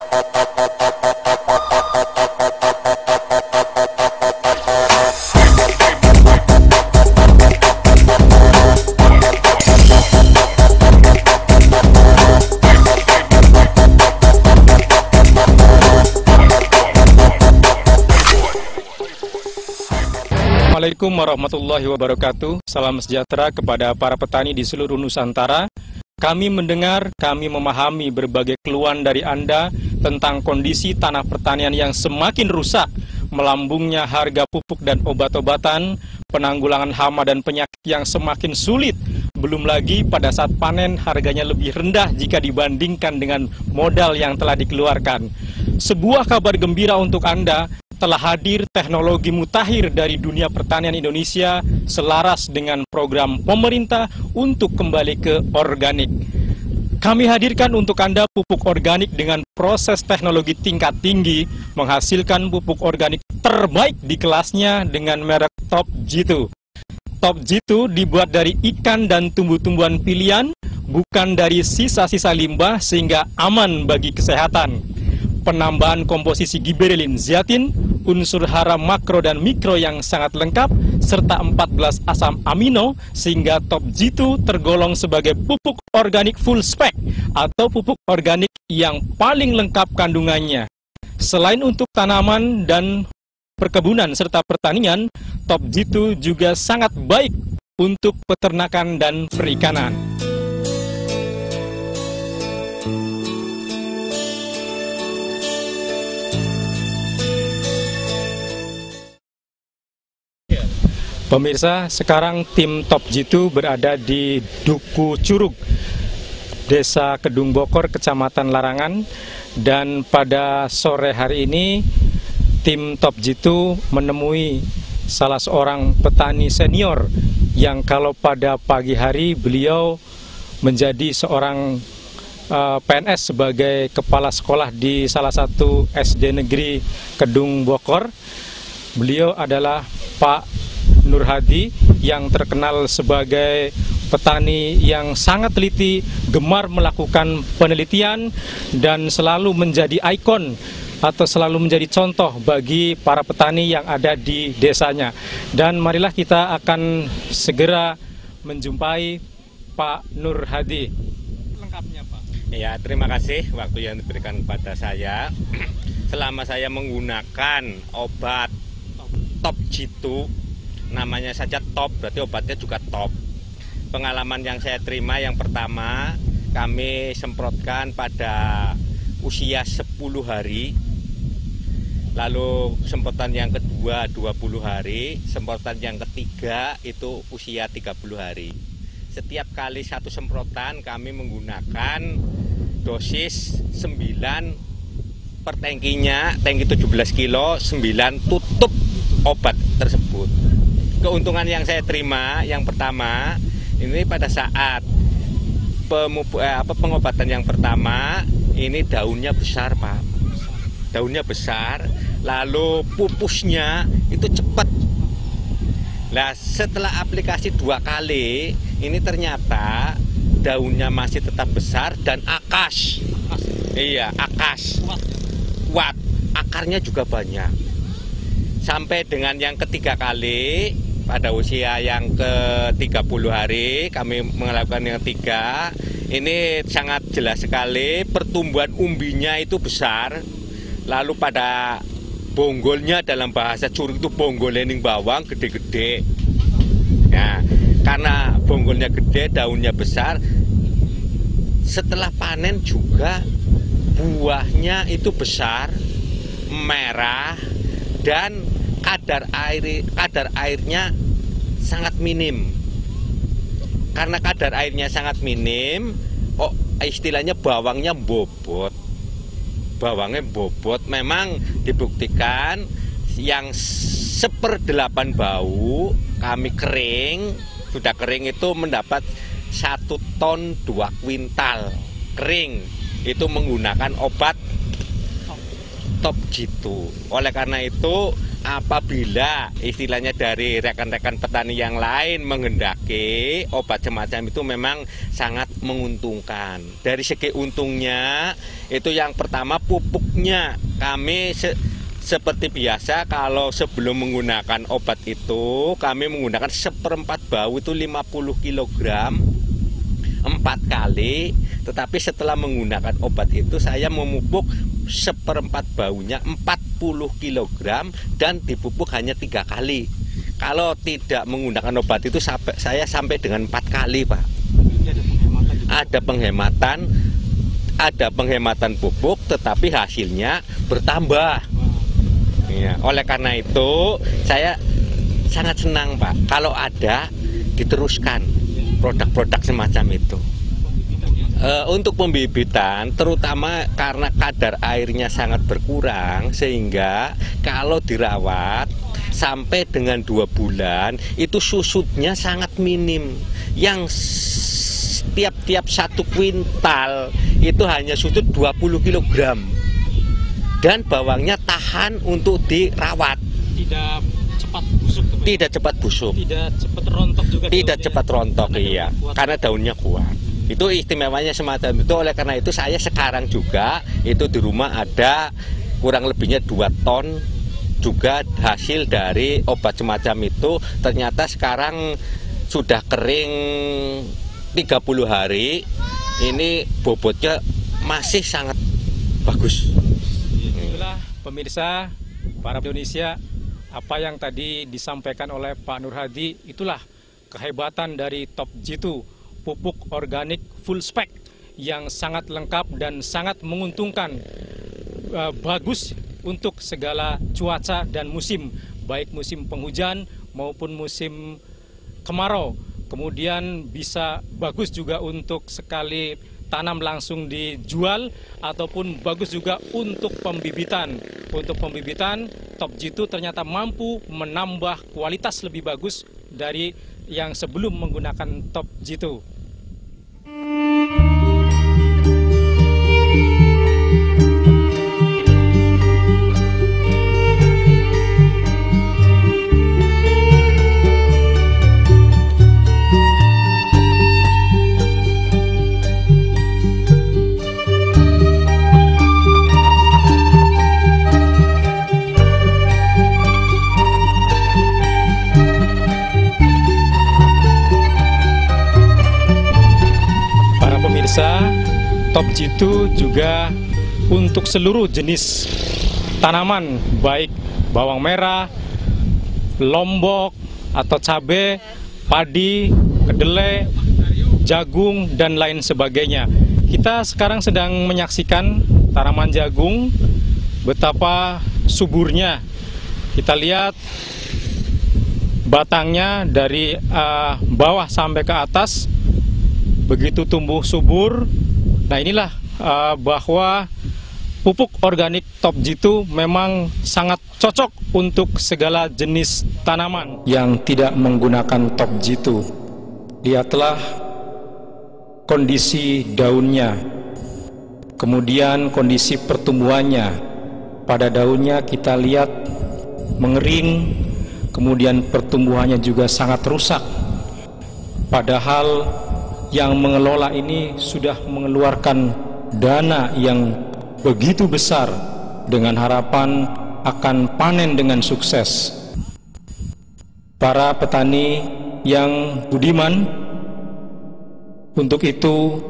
Assalamualaikum warahmatullahi wabarakatuh. Salam sejahtera kepada para petani di seluruh Nusantara. Kami mendengar, kami memahami berbagai keluhan dari Anda tentang kondisi tanah pertanian yang semakin rusak, melambungnya harga pupuk dan obat-obatan, penanggulangan hama dan penyakit yang semakin sulit. Belum lagi pada saat panen harganya lebih rendah jika dibandingkan dengan modal yang telah dikeluarkan. Sebuah kabar gembira untuk Anda, telah hadir teknologi mutakhir dari dunia pertanian Indonesia selaras dengan program pemerintah untuk kembali ke organik. Kami hadirkan untuk Anda pupuk organik dengan proses teknologi tingkat tinggi, menghasilkan pupuk organik terbaik di kelasnya dengan merek Top Jitu. Top Jitu dibuat dari ikan dan tumbuh-tumbuhan pilihan, bukan dari sisa-sisa limbah sehingga aman bagi kesehatan. Penambahan komposisi giberelin zeatin, unsur hara makro dan mikro yang sangat lengkap, serta 14 asam amino, sehingga Top Jitu tergolong sebagai pupuk organik full spec atau pupuk organik yang paling lengkap kandungannya. Selain untuk tanaman dan perkebunan serta pertanian, Top Jitu juga sangat baik untuk peternakan dan perikanan. Pemirsa, sekarang tim Top Jitu berada di Duku Curug, Desa Kedung Bokor, Kecamatan Larangan. Dan pada sore hari ini, tim Top Jitu menemui salah seorang petani senior yang kalau pada pagi hari beliau menjadi seorang PNS sebagai kepala sekolah di salah satu SD negeri Kedung Bokor. Beliau adalah Pak Nur Hadi yang terkenal sebagai petani yang sangat teliti, gemar melakukan penelitian dan selalu menjadi ikon atau selalu menjadi contoh bagi para petani yang ada di desanya. Dan marilah kita akan segera menjumpai Pak Nur Hadi. Lengkapnya, Pak. Ya, terima kasih waktu yang diberikan kepada saya. Selama saya menggunakan obat Top Jitu, namanya saja top, berarti obatnya juga top. Pengalaman yang saya terima yang pertama, kami semprotkan pada usia 10 hari. Lalu semprotan yang kedua 20 hari, semprotan yang ketiga itu usia 30 hari. Setiap kali satu semprotan kami menggunakan dosis 9 per tangkinya, tangki 17 kilo, 9 tutup obat tersebut. Keuntungan yang saya terima yang pertama ini pada saat pengobatan yang pertama ini daunnya besar, Pak. Daunnya besar, lalu pupusnya itu cepat. Nah, setelah aplikasi 2 kali ini ternyata daunnya masih tetap besar dan akas. Iya, akas. Kuat. Akarnya juga banyak. Sampai dengan yang ketiga kali pada usia yang ke-30 hari kami melakukan yang ketiga. Ini sangat jelas sekali pertumbuhan umbinya itu besar. Lalu pada bonggolnya, dalam bahasa Curug itu bonggolening bawang gede-gede. Nah, karena bonggolnya gede, daunnya besar, setelah panen juga buahnya itu besar, merah, dan kadar airnya sangat minim. Karena kadar airnya sangat minim, istilahnya bawangnya bobot. Bawangnya bobot, memang dibuktikan yang 1/8 bau kami kering, sudah kering itu mendapat 1 ton 2 kuintal kering. Itu menggunakan obat Top Jitu. Oleh karena itu apabila istilahnya dari rekan-rekan petani yang lain menghendaki obat semacam itu memang sangat menguntungkan. Dari segi untungnya itu yang pertama pupuknya kami seperti biasa kalau sebelum menggunakan obat itu kami menggunakan 1/4 bau itu 50 kg 4 kali, tetapi setelah menggunakan obat itu saya memupuk 1/4 baunya 40 kg dan dipupuk hanya 3 kali. Kalau tidak menggunakan obat itu saya sampai dengan 4 kali, Pak. Ada penghematan pupuk, tetapi hasilnya bertambah. Ya, oleh karena itu saya sangat senang, Pak, kalau ada diteruskan produk-produk semacam itu. Untuk pembibitan, terutama karena kadar airnya sangat berkurang, sehingga kalau dirawat sampai dengan 2 bulan itu susutnya sangat minim. Yang tiap 1 kuintal itu hanya susut 20 kg. Dan bawangnya tahan untuk dirawat. Tidak cepat busuk. Tidak cepat busuk. Tidak cepat rontok juga. Tidak cepat rontok, iya. Karena daunnya kuat. Itu istimewanya semacam itu. Oleh karena itu saya sekarang juga itu di rumah ada kurang lebihnya 2 ton juga hasil dari obat semacam itu. Ternyata sekarang sudah kering 30 hari. Ini bobotnya masih sangat bagus. Itulah pemirsa para Indonesia, apa yang tadi disampaikan oleh Pak Nur Hadi, itulah kehebatan dari Top Jitu, pupuk organik full spec yang sangat lengkap dan sangat menguntungkan, bagus untuk segala cuaca dan musim, baik musim penghujan maupun musim kemarau. Kemudian bisa bagus juga untuk sekali tanam langsung dijual ataupun bagus juga untuk pembibitan. Untuk pembibitan, Top Jitu ternyata mampu menambah kualitas lebih bagus dari yang sebelum menggunakan Top Jitu. Top Jitu juga untuk seluruh jenis tanaman, baik bawang merah, lombok atau cabai, padi, kedelai, jagung, dan lain sebagainya. Kita sekarang sedang menyaksikan tanaman jagung, betapa suburnya. Kita lihat batangnya dari bawah sampai ke atas, begitu tumbuh subur. Nah inilah bahwa pupuk organik Top Jitu memang sangat cocok untuk segala jenis tanaman yang tidak menggunakan Top Jitu. Lihatlah kondisi daunnya, kemudian kondisi pertumbuhannya. Pada daunnya kita lihat mengering, kemudian pertumbuhannya juga sangat rusak. Padahal yang mengelola ini sudah mengeluarkan dana yang begitu besar dengan harapan akan panen dengan sukses. Para petani yang budiman, untuk itu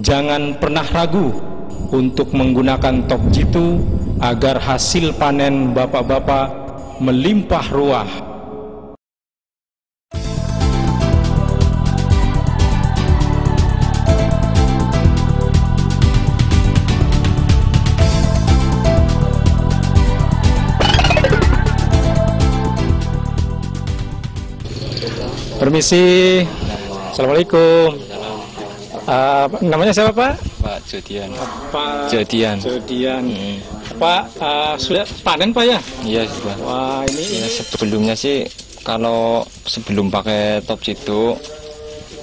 jangan pernah ragu untuk menggunakan Top Jitu agar hasil panen bapak-bapak melimpah ruah. Permisi, Assalamualaikum. Namanya siapa, Pak? Pak Jodian. Pak Jodian. Pak, sudah panen, Pak, ya? Iya sudah. Wah, ini sebelumnya sih kalau sebelum pakai Top Jitu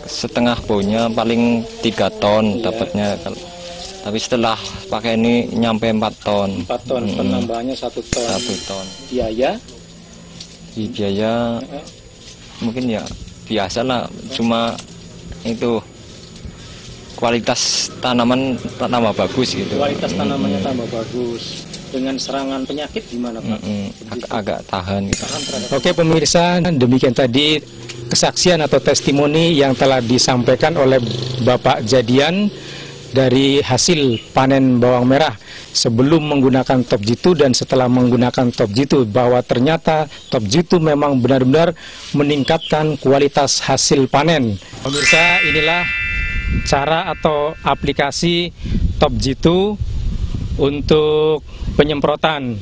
setengah baunya paling 3 ton dapatnya. Tapi setelah pakai ini nyampe 4 ton. 4 ton, penambahannya 1 ton. 1 ton. Biaya? Biaya mungkin ya biasa lah, cuma itu kualitas tanaman tambah bagus gitu. Kualitas tanamannya tambah bagus. Dengan serangan penyakit gimana Pak? Agak tahan gitu. Oke pemirsa, demikian tadi kesaksian atau testimoni yang telah disampaikan oleh Bapak Jadian dari hasil panen bawang merah sebelum menggunakan Top Jitu dan setelah menggunakan Top Jitu, bahwa ternyata Top Jitu memang benar-benar meningkatkan kualitas hasil panen. Pemirsa, inilah cara atau aplikasi Top Jitu untuk penyemprotan.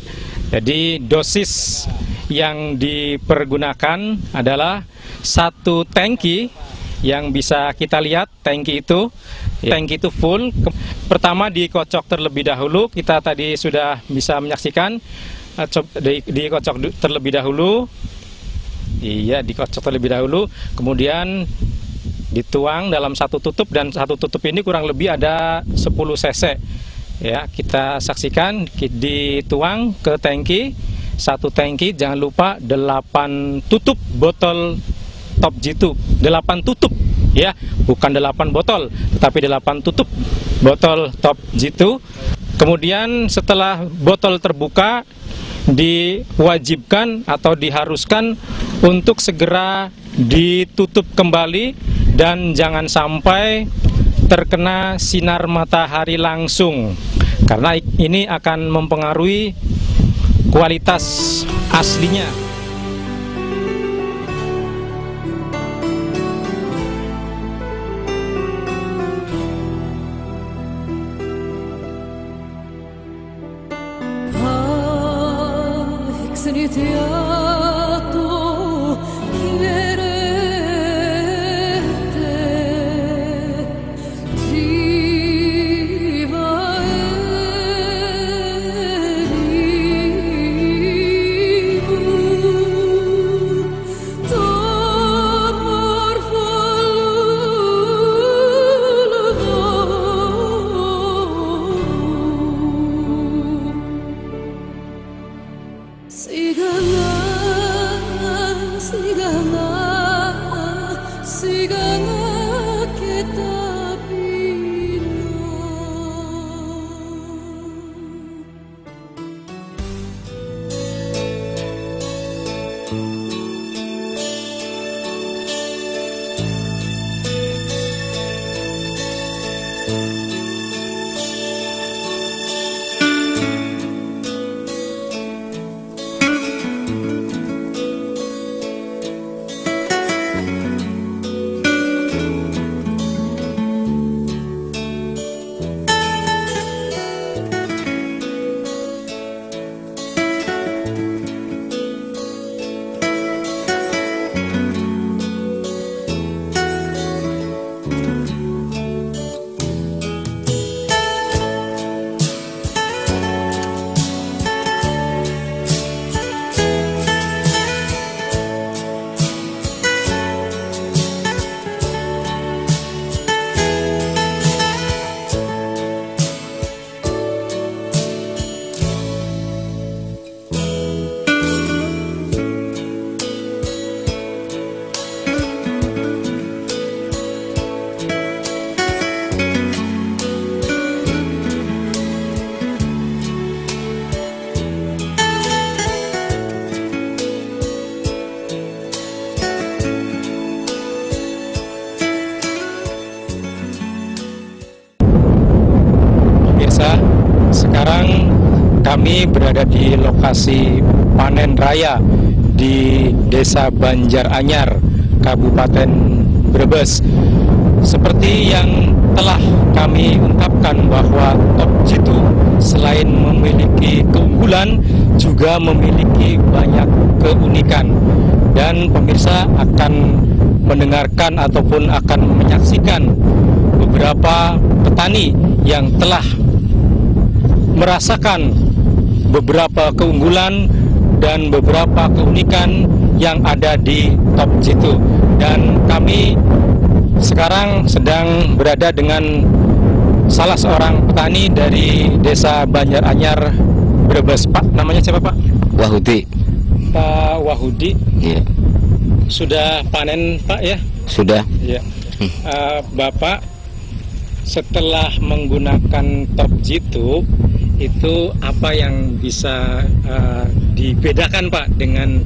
Jadi dosis yang dipergunakan adalah 1 tangki yang bisa kita lihat. Tangki itu full. Pertama dikocok terlebih dahulu. Kita tadi sudah bisa menyaksikan dikocok terlebih dahulu. Iya, dikocok terlebih dahulu. Kemudian dituang dalam 1 tutup, dan 1 tutup ini kurang lebih ada 10 cc. Ya, kita saksikan dituang ke tangki. 1 tangki, jangan lupa 8 tutup botol Top Jitu. 8 tutup ya, bukan 8 botol, tetapi 8 tutup botol Top Jitu. Kemudian setelah botol terbuka, diwajibkan atau diharuskan untuk segera ditutup kembali dan jangan sampai terkena sinar matahari langsung, karena ini akan mempengaruhi kualitas aslinya. Sekarang kami berada di lokasi panen raya di Desa Banjaranyar, Kabupaten Brebes. Seperti yang telah kami ungkapkan bahwa Top Jitu selain memiliki keunggulan juga memiliki banyak keunikan, dan pemirsa akan mendengarkan ataupun akan menyaksikan beberapa petani yang telah merasakan beberapa keunggulan dan beberapa keunikan yang ada di Top Jitu. Dan kami sekarang sedang berada dengan salah seorang petani dari Desa Banjaranyar, Brebes. Pak, namanya siapa Pak? Wahudi. Pak Wahudi. Iya. Sudah panen Pak ya? Sudah. Iya. Bapak setelah menggunakan top jitu itu apa yang bisa dibedakan Pak dengan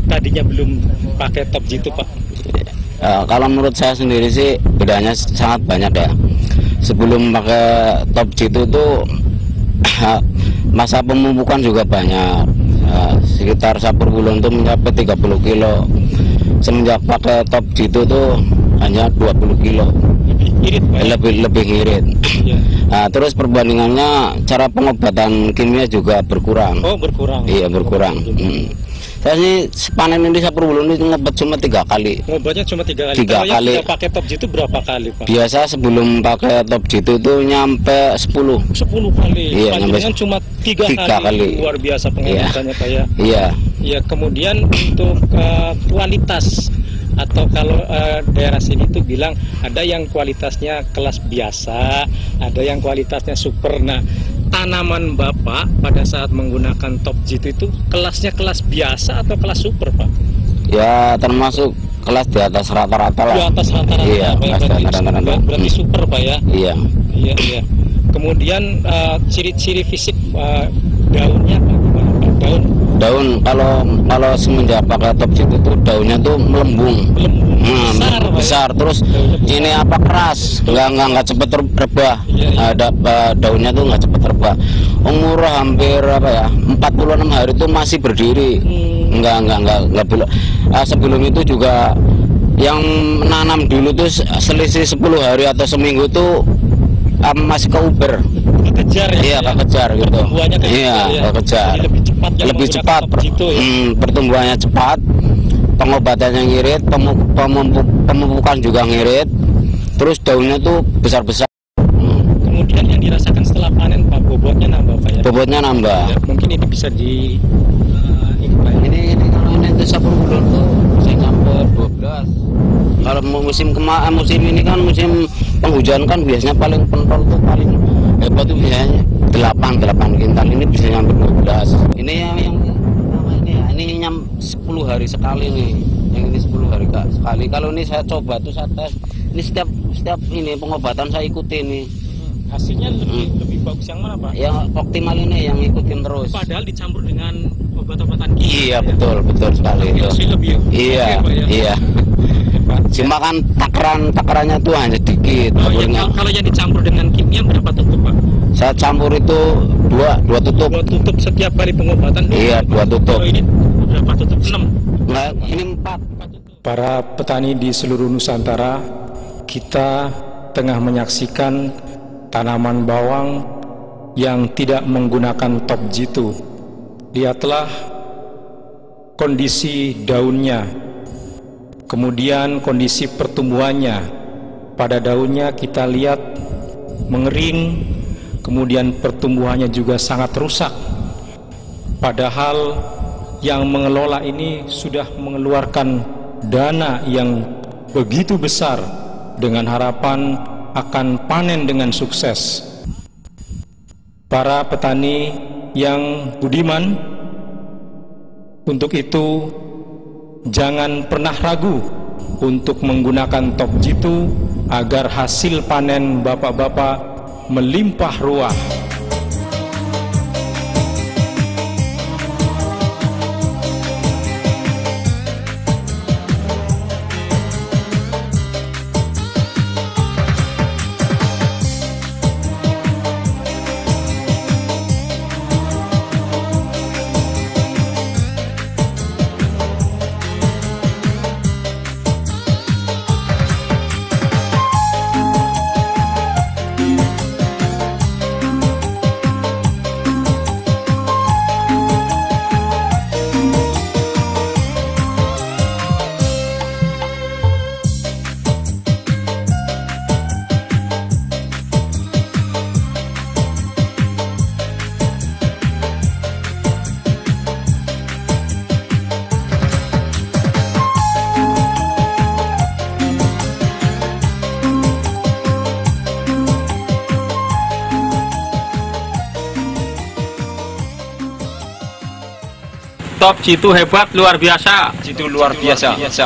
tadinya belum pakai top jitu Pak? Kalau menurut saya sendiri sih bedanya sangat banyak ya. Sebelum pakai top jitu tuh masa pemupukan juga banyak, sekitar 1 bulan itu mencapai 30 kilo. Semenjak pakai top jitu tuh hanya 20 kilo. Lebih ngirit. Ya. Nah, terus perbandingannya cara pengobatan kimia juga berkurang. Oh, berkurang. Iya, berkurang. Saya sih panen ini 1 bulan itu ngobat cuma 3 kali. Ngobatnya cuma 3 kali. 3 Kalau yang kali. tidak pakai top jitu berapa kali Pak? Biasa sebelum pakai top jitu itu nyampe 10. 10 kali. Iya, Panjenengan cuma 3 kali. Luar biasa pengobatannya Pak ya. Iya. Ya, kemudian untuk kualitas, atau kalau daerah sini tuh bilang ada yang kualitasnya kelas biasa, ada yang kualitasnya super. Nah, tanaman Bapak pada saat menggunakan top jitu itu kelasnya kelas biasa atau kelas super Pak? Ya termasuk kelas di atas rata-rata lah. Di atas rata-rata. Iya, berarti super Pak ya? Iya. Iya, iya. Kemudian ciri-ciri fisik daunnya Pak, gimana Pak? Daun kalau semenjak pakai top jitu tuh daunnya tuh melembung. Besar terus ini apa keras, nggak cepet rebah. Daunnya tuh nggak cepet rebah. Umur hampir apa ya 46 hari itu masih berdiri. Nggak belum. Sebelum itu juga yang nanam dulu tuh selisih 10 hari atau seminggu tuh masih keuber. Kekejar ya? Iya, kekejar gitu. Pertumbuhannya iya, ya? kekejar. Jadi lebih cepat Lebih cepat. Pertumbuhannya cepat, pengobatannya ngirit, pemupukan juga ngirit, terus daunnya tuh besar-besar. Kemudian yang dirasakan setelah panen Pak, bobotnya nambah Pak ya? Bobotnya nambah. Ya, mungkin ini bisa di ini kalau ini tuh 1 bulan tuh bisa sampai 12. Kalau musim ini kan musim penghujan kan biasanya paling pentol tuh paling hebat tuh biasanya 8 kintal, ini bisa nyampe 12. Ini yang ini 10 hari sekali nih. Yang ini 10 hari sekali. Kalau ini saya coba tuh saya tes. Ini setiap ini pengobatan saya ikutin nih. Hasilnya lebih bagus yang mana Pak? Yang optimal ini yang ikutin terus. Padahal dicampur dengan obat-obatan kimia. Iya, betul sekali itu. Lebih iya, okay, Pak, ya? Iya. Cuma kan takarannya tuh hanya sedikit. Kalau yang dicampur dengan kimia berapa tutup Pak? Saya campur itu dua tutup. 2 tutup setiap kali pengobatan? Iya, 2 tutup. Ini berapa tutup? 6? Nah, ini 4. Para petani di seluruh Nusantara, kita tengah menyaksikan tanaman bawang yang tidak menggunakan top jitu. Lihatlah kondisi daunnya, kemudian kondisi pertumbuhannya. Pada daunnya kita lihat mengering, kemudian pertumbuhannya juga sangat rusak. Padahal yang mengelola ini sudah mengeluarkan dana yang begitu besar dengan harapan akan panen dengan sukses. Para petani yang budiman, untuk itu jangan pernah ragu untuk menggunakan top jitu agar hasil panen bapak-bapak melimpah ruah. top jitu hebat luar biasa. Jitu luar biasa.